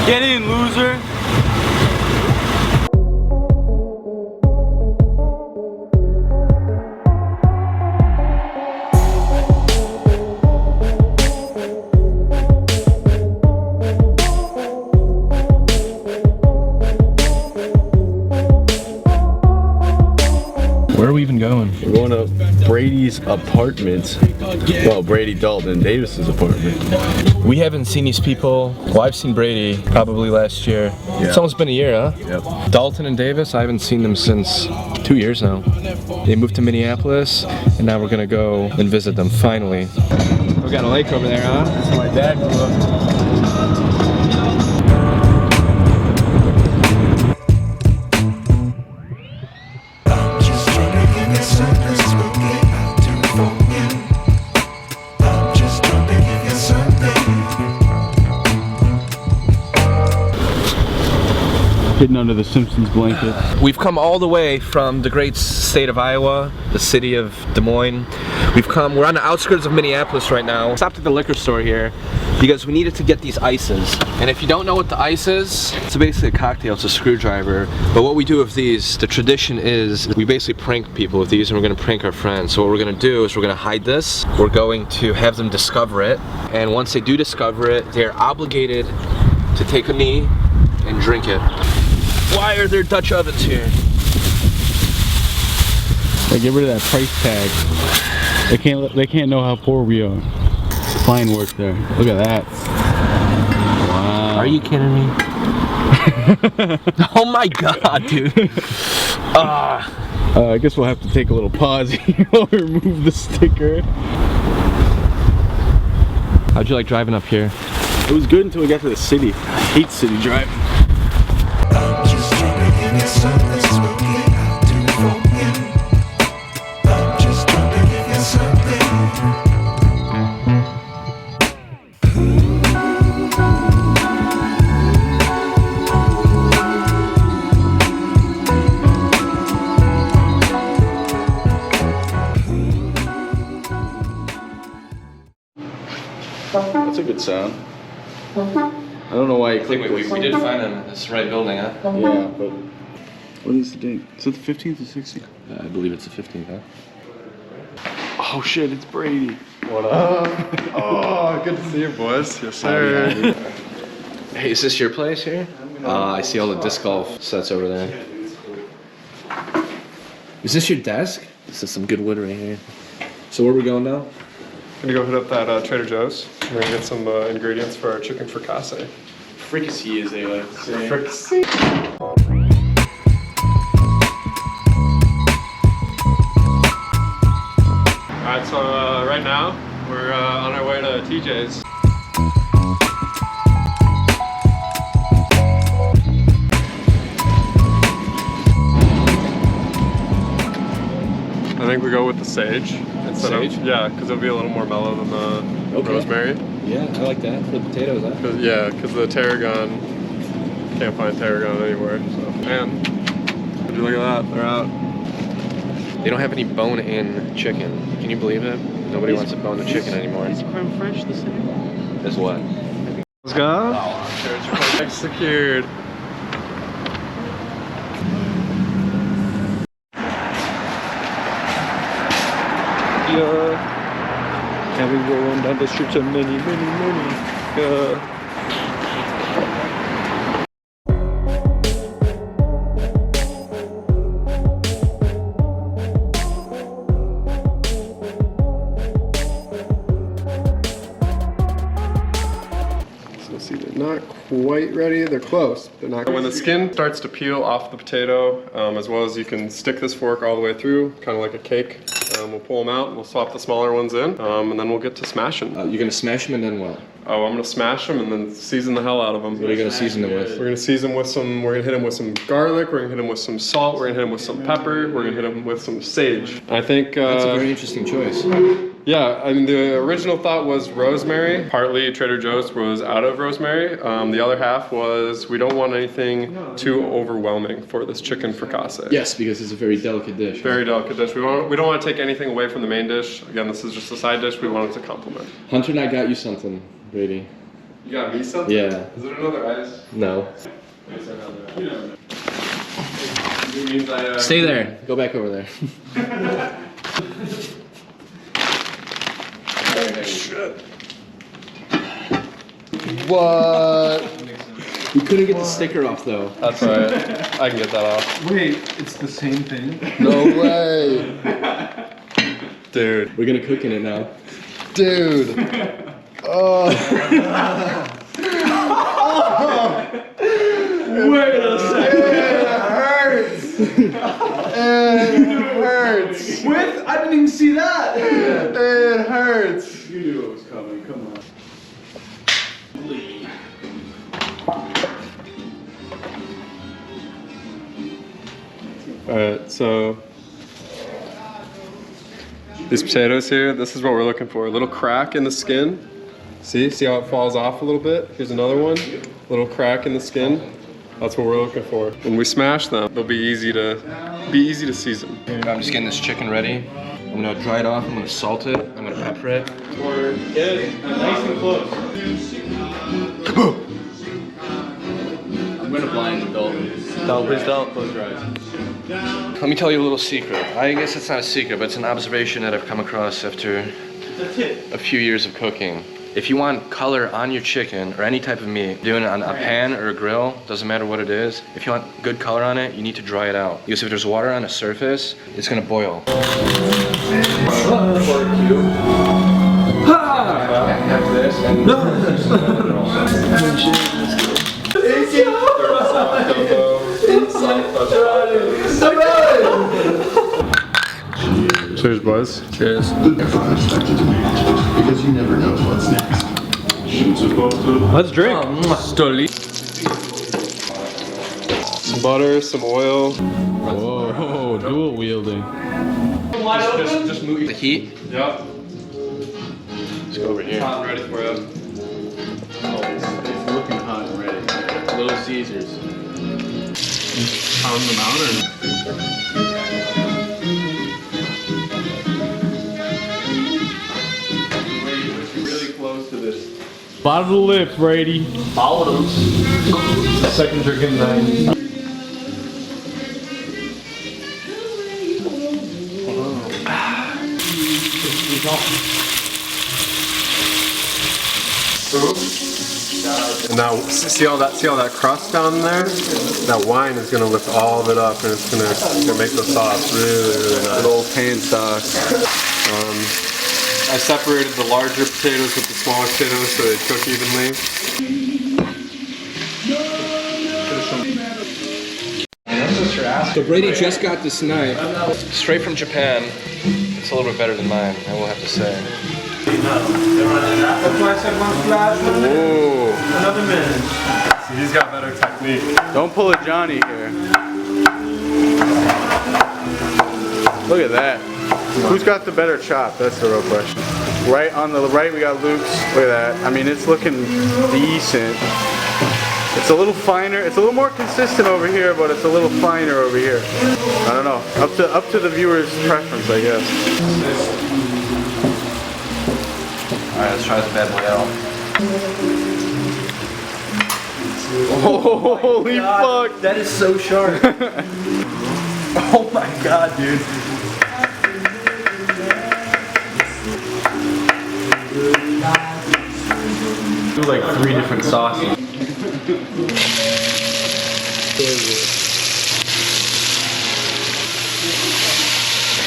Get in, loser. Where are we even going? We're going to Brady's apartment. Well, Brady, Dalton, and Davis's apartment. We haven't seen these people. Well, I've seen Brady probably last year. Yeah. It's almost been a year, huh? Yep. Dalton and Davis, I haven't seen them since 2 years now. They moved to Minneapolis, and now we're gonna go and visit them finally. We got a lake over there, huh? That's where my dad grew up. Hidden under the Simpsons blanket. We've come all the way from the great state of Iowa, the city of Des Moines. We're on the outskirts of Minneapolis right now. Stopped at the liquor store here because we needed to get these ices. And if you don't know what the ice is, it's basically a cocktail, it's a screwdriver. But what we do with these, the tradition is we basically prank people with these, and we're gonna prank our friends. So what we're gonna do is we're gonna hide this. We're going to have them discover it. And once they do discover it, they're obligated to take a knee and drink it. Why are there Dutch ovens here? Like, get rid of that price tag. They can't know how poor we are. Fine work there. Look at that. Wow. Are you kidding me? Oh my god, dude. I guess we'll have to take a little pause here while we remove the sticker. How'd you like driving up here? It was good until we got to the city. I hate city driving. That's a good sound. I don't know why you clicked this. We did find them in this right building, huh? Yeah, but what is the date? Is it the 15th or 16th? I believe it's the 15th, huh? Oh shit, it's Brady. What up? Oh, good to see you, boys. Yes, sir. Hey, is this your place here? I see all the disc golf sets over there. Is this your desk? This is some good wood right here. So where are we going now? Gonna go hit up that Trader Joe's. We're gonna get some ingredients for our chicken fricassee. Fricassee, as they like to say. Fricassee. Alright, so right now we're on our way to TJ's. I think we go with the sage instead Sage? of, yeah, because it'll be a little more mellow than the rosemary. Yeah, I like that. For the potatoes, huh? Because the tarragon, can't find tarragon anywhere. So, man, would you look at that? They're out. They don't have any bone-in chicken. Can you believe it? Nobody wants a bone-in chicken anymore. Is creme fraiche the same? Is what? Let's go. Bag secured. Yeah. And we rolling down the streets of many. Yeah. See, they're not quite ready. They're close. They're not. When the skin starts to peel off the potato, as well as you can stick this fork all the way through, kind of like a cake. We'll pull them out. And we'll swap the smaller ones in, and then we'll get to smashing. You're gonna smash them and then what? Oh, I'm gonna smash them and then season the hell out of them. What are you gonna season them with? We're gonna season with some. We're gonna hit them with some garlic. We're gonna hit them with some salt. We're gonna hit them with some pepper. We're gonna hit them with some sage. I think That's a very interesting choice. Yeah, I mean the original thought was rosemary. Partly Trader Joe's was out of rosemary. The other half was we don't want anything too overwhelming for this chicken fricassee. Yes, because it's a very delicate dish. Very delicate dish. We don't want to take anything away from the main dish. Again, this is just a side dish. We want it to complement. Hunter and I got you something, Brady. You got me something? Yeah. Is there another ice? No. It means I, Stay there. Go back over there. Shit. What? We couldn't get the sticker off though. That's alright. I can get that off. Wait, it's the same thing? No way. Dude. We're gonna cook in it now. Dude. Oh. Wait a second. It hurts. With? I didn't even see that. It hurts. You knew it was coming, come on. Alright, so these potatoes here, this is what we're looking for. A little crack in the skin. See how it falls off a little bit? Here's another one. Little crack in the skin. That's what we're looking for. When we smash them, they'll be easy to season. I'm just getting this chicken ready. I'm gonna dry it off. I'm gonna salt it. I'm gonna pepper it. Get it nice and close. I'm gonna blind the Dalton. Don't, please don't. Close your eyes. Let me tell you a little secret. I guess it's not a secret, but it's an observation that I've come across after a few years of cooking. If you want color on your chicken or any type of meat, doing it on a pan or a grill, doesn't matter what it is. If you want good color on it, you need to dry it out. Because if there's water on the surface, it's gonna boil. Have this and Cheers, boys. cheers. Because you never know what's next. Let's drink. Some butter, some oil. Whoa, dual wielding. Just move the heat. Yep. Let's go over here. I'm ready for you. It's looking hot and ready. Little Caesars. Pound them out or? Really close to this. Bottom of the lip, Brady. Second drinking night. And now, see all that crust down there? That wine is gonna lift all of it up, and it's gonna make the sauce really, really nice. An old pan sauce. I separated the larger potatoes with the smaller potatoes so they cook evenly. So Brady just got this knife straight from Japan. It's a little bit better than mine, I will have to say. Ooh. Another minute. See, he's got better technique. Don't pull a Johnny here. Look at that. Who's got the better chop? That's the real question. Right on the right, we got Luke's. Look at that. I mean, it's looking decent. It's a little finer. It's a little more consistent over here, but it's a little finer over here. I don't know. Up to the viewer's preference, I guess. All right, let's try this bad boy out. Oh, holy fuck! That is so sharp. Oh my god, dude. Do like 3 different sauces.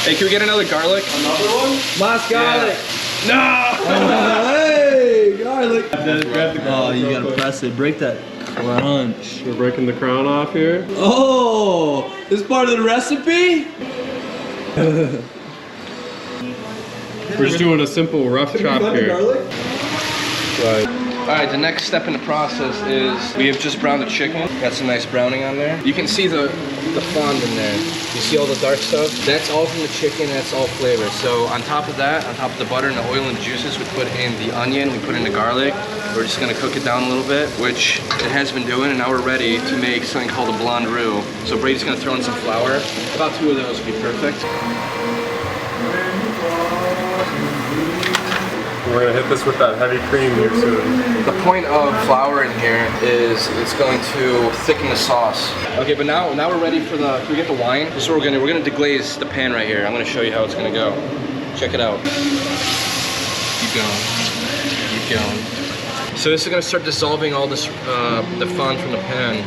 Hey, can we get another garlic? Another one? Last garlic. No! Hey, garlic. Oh, you gotta press it. Break that crunch. We're breaking the crown off here. Oh, this is part of the recipe? We're just doing a simple rough chop here. Right. Alright, the next step in the process is we have just browned the chicken. Got some nice browning on there. You can see the fond in there. You see all the dark stuff? That's all from the chicken, that's all flavor. So on top of that, on top of the butter and the oil and the juices, we put in the onion, we put in the garlic. We're just gonna cook it down a little bit, which it has been doing, and now we're ready to make something called a blonde roux. So Brady's gonna throw in some flour. About 2 of those would be perfect. We're gonna hit this with that heavy cream here soon. The point of flour in here is it's going to thicken the sauce. Okay, but now we're ready for the. Can we get the wine? This is what we're gonna deglaze the pan right here. I'm gonna show you how it's gonna go. Check it out. Keep going. Keep going. So this is gonna start dissolving all this the fond from the pan.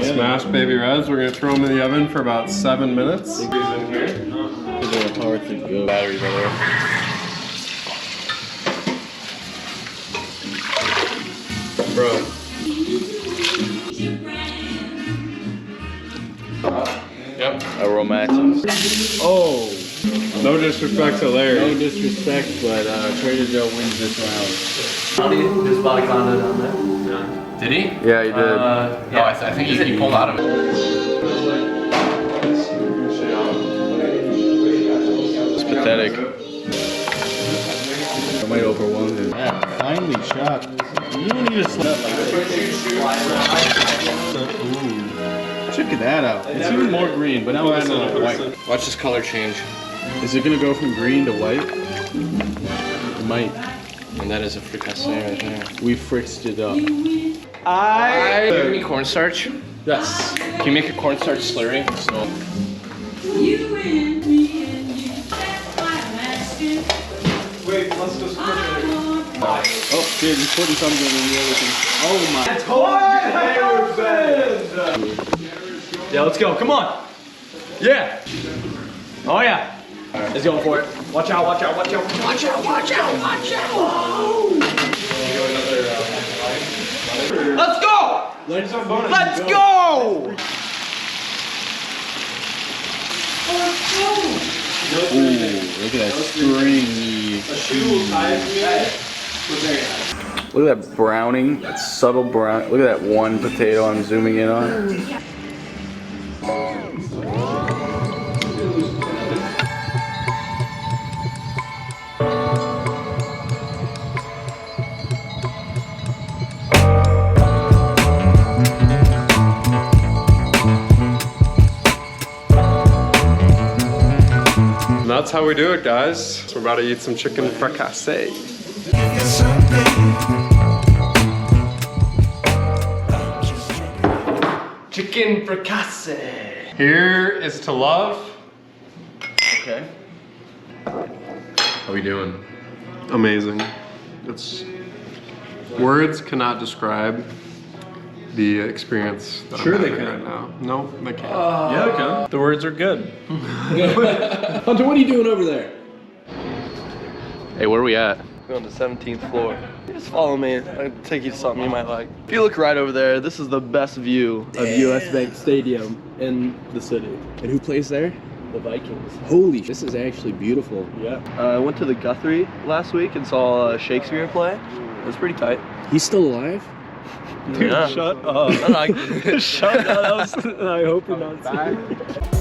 Smashed baby reds, we're gonna throw them in the oven for about 7 minutes. Batteries over there. Bro. Yep. Aromatics. Oh. No disrespect to Larry. No disrespect, but Trader Joe wins this round. There's body content down there. Did he? Yeah, he did. No, I think he pulled out of it. It's pathetic. I might overwhelm him. Yeah, finely shot. You don't need to slap like that. Check that out. It's even more green, but now it's white. Watch this color change. Is it gonna go from green to white? It might. And that is a fricassee right there. We fritzed it up. Do you have any cornstarch? Yes. Can you make a cornstarch slurry? So. You and me and you. That's why I'm asking. Wait, let's just put it. Oh, dude, he's putting something in the other thing. Oh my. Yeah, let's go. Come on. Yeah. Oh yeah. Let's go for it. Watch out, watch out, watch out, watch out, watch out, watch out. Let's go! Let's go! Ooh, look at that stringy. Look at that browning, that subtle brown. Look at that one potato I'm zooming in on. And that's how we do it, guys. So we're about to eat some chicken fricassee. Chicken fricassee. Here is to love. Okay. How we doing? Amazing. It's words cannot describe the experience that I'm having right now. No, they can't. Yeah, they can. The words are good. Hunter, what are you doing over there? Hey, where are we at? We're on the 17th floor. Just follow me. I'll take you to something you might like. If you look right over there, this is the best view of US Bank Stadium in the city. And who plays there? The Vikings. Holy, this is actually beautiful. Yeah. I went to the Guthrie last week and saw Shakespeare play. It was pretty tight. He's still alive? Dude, shut up. Shut up. I hope you're not serious.